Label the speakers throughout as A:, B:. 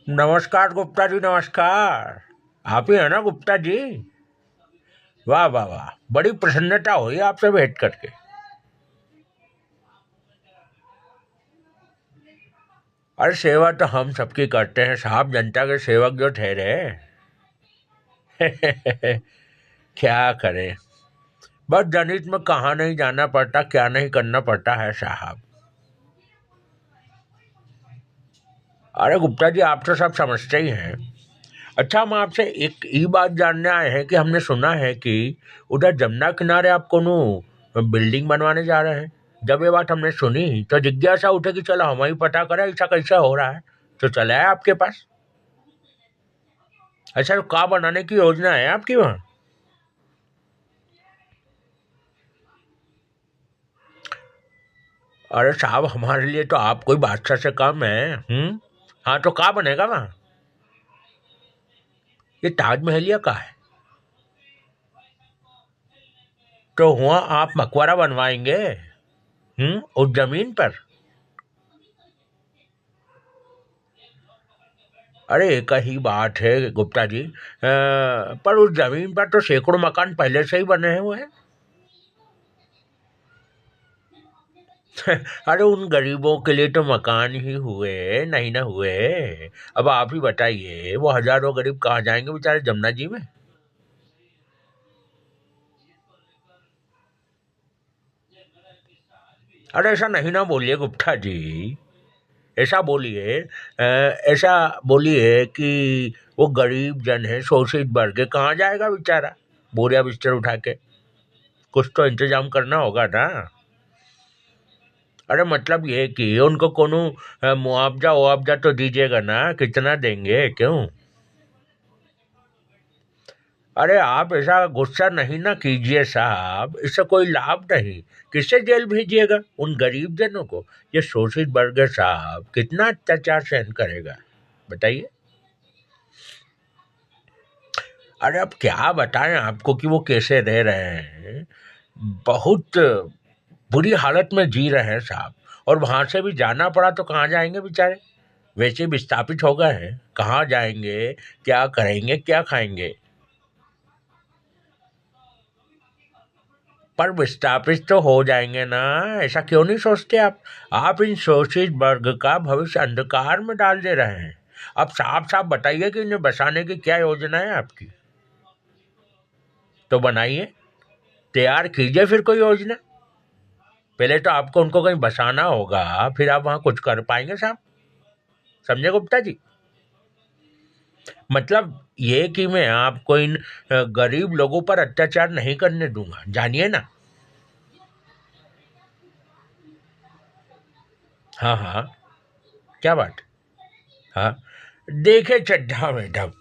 A: नमस्कार गुप्ता जी, नमस्कार। आप ही है ना गुप्ता जी? वाह वाह वाह, बड़ी प्रसन्नता हुई आपसे भेंट करके। अरे सेवा तो हम सबकी करते हैं साहब, जनता के सेवक जो ठहरे। क्या करें, बस जनहित में कहाँ नहीं जाना पड़ता, क्या नहीं करना पड़ता है साहब। अरे गुप्ता जी, आप तो सब समझते ही हैं। अच्छा, हम आपसे एक ही बात जानने आए हैं कि हमने सुना है कि उधर जमुना किनारे आप कोनो बिल्डिंग बनवाने जा रहे हैं। जब ये बात हमने सुनी तो जिज्ञासा उठे कि चलो हम ही पता करें ऐसा कैसा हो रहा है। तो चला है आपके पास। अच्छा, तो कहाँ बनाने की योजना है आपकी वहाँ? अरे साहब, हमारे लिए तो आप कोई बादशाह से कम है। हाँ, तो कहाँ बनेगा वहाँ? ये ताजमहल या कहाँ है? तो वहाँ आप मकबरा बनवाएंगे? उस जमीन पर? अरे एक ही बात है गुप्ता जी, पर उस जमीन पर तो सैकड़ों मकान पहले से ही बने हुए हैं। अरे उन गरीबों के लिए तो मकान ही हुए, नहीं ना हुए। अब आप ही बताइए, वो हजारों गरीब कहाँ जाएंगे बेचारे जमुना जी में? अरे ऐसा नहीं ना बोलिए गुप्ता जी। ऐसा बोलिए, ऐसा बोलिए कि वो गरीब जन है, शोषित वर्ग है, कहाँ जाएगा बेचारा बोरिया बिस्तर उठा के? कुछ तो इंतजाम करना होगा ना। अरे मतलब ये कि उनको कोनो मुआवजा वआवजा तो दीजिएगा ना, कितना देंगे, क्यों? अरे आप ऐसा गुस्सा नहीं ना कीजिए साहब, इससे कोई लाभ नहीं। किससे जेल भेजिएगा उन गरीब जनों को? ये शोषित वर्ग है साहब, कितना अत्याचार सहन करेगा, बताइए। अरे अब क्या बताएं आपको कि वो कैसे रह रहे हैं। बहुत बुरी हालत में जी रहे हैं साहब। और वहां से भी जाना पड़ा तो कहाँ जाएंगे बेचारे? वैसे विस्थापित हो गए हैं, कहाँ जाएंगे, क्या करेंगे, क्या खाएंगे? पर विस्थापित तो हो जाएंगे ना, ऐसा क्यों नहीं सोचते आप इन शोषित वर्ग का भविष्य अंधकार में डाल दे रहे हैं। अब साफ साफ बताइए कि इन्हें बसाने की क्या योजना है आपकी। तो बनाइए, तैयार कीजिए फिर कोई योजना। पहले तो आपको उनको कहीं बसाना होगा, फिर आप वहां कुछ कर पाएंगे साहब। समझे गुप्ता जी? मतलब ये कि मैं आपको इन गरीब लोगों पर अत्याचार नहीं करने दूंगा, जानिए ना। हाँ हाँ, क्या बात? हाँ, देखे चड्ढा मैडम,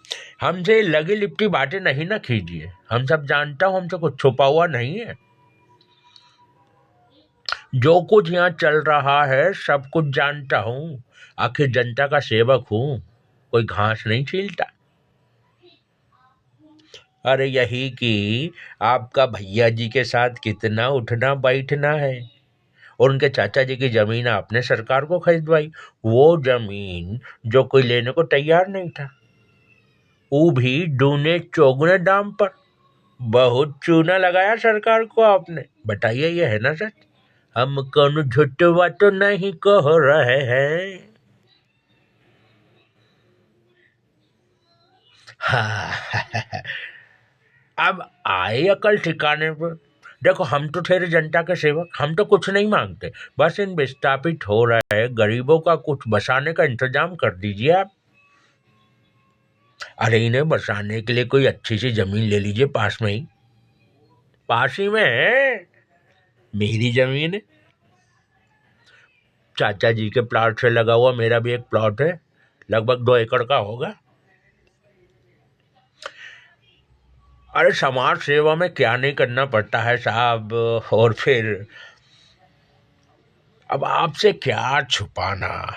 A: हमसे लगी लिपटी बातें नहीं ना कीजिए। हम सब जानता हूँ, हमसे कुछ छुपा हुआ नहीं है। जो कुछ यहाँ चल रहा है सब कुछ जानता हूँ। आखिर जनता का सेवक हूँ, कोई घास नहीं छीलता। अरे यही कि आपका भैया जी के साथ कितना उठना बैठना है। और उनके चाचा जी की जमीन आपने सरकार को खरीदवाई, वो जमीन जो कोई लेने को तैयार नहीं था, वो भी दूने चौगुने दाम पर। बहुत चूना लगाया सरकार को आपने, बताइए ये है ना सच? हम कौन झूठ बात तो नहीं कह रहे हैं। हाँ। अब आए अकल ठिकाने पर। देखो, हम तो ठहरे जनता के सेवक, हम तो कुछ नहीं मांगते। बस इन विस्थापित हो रहे गरीबों का कुछ बसाने का इंतजाम कर दीजिए आप। अरे इन्हें बसाने के लिए कोई अच्छी सी जमीन ले लीजिए पास में ही। पास ही में है, मेरी जमीन है। चाचा जी के प्लॉट से लगा हुआ मेरा भी एक प्लॉट है, लगभग 2 एकड़ का होगा। अरे समाज सेवा में क्या नहीं करना पड़ता है साहब। और फिर अब आपसे क्या छुपाना।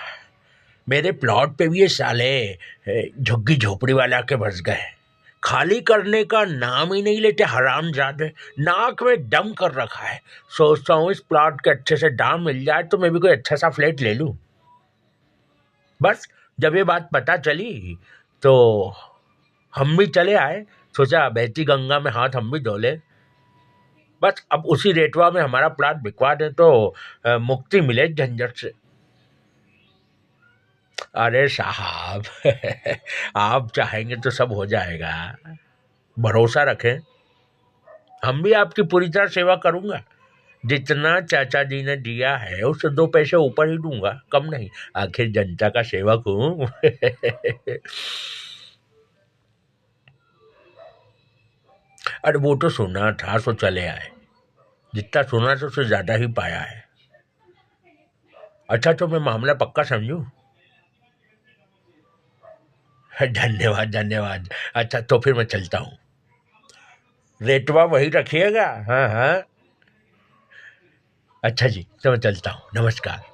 A: मेरे प्लॉट पे भी ये साले झुग्गी झोपड़ी वाला के बस गए। खाली करने का नाम ही नहीं लेते हरामजादे। नाक में दम कर रखा है। सोचता हूँ इस प्लॉट के अच्छे से दाम मिल जाए तो मैं भी कोई अच्छा सा फ्लैट ले लूं। बस जब ये बात पता चली तो हम भी चले आए, सोचा बहती गंगा में हाथ हम भी धो ले। बस अब उसी रेटवा में हमारा प्लाट बिकवा दे तो मुक्ति मिले झंझट से। अरे साहब आप चाहेंगे तो सब हो जाएगा, भरोसा रखें। हम भी आपकी पूरी तरह सेवा करूंगा, जितना चाचा जी ने दिया है उससे 2 पैसे ऊपर ही दूंगा, कम नहीं, आखिर जनता का सेवक हूं। अरे वो तो सुना था सो चले आए, जितना सुना था उससे ज्यादा ही पाया है। अच्छा तो मैं मामला पक्का समझूं? धन्यवाद धन्यवाद। अच्छा तो फिर मैं चलता हूँ, रेटवा वही रखिएगा। हाँ हाँ। अच्छा जी तो मैं चलता हूँ, नमस्कार।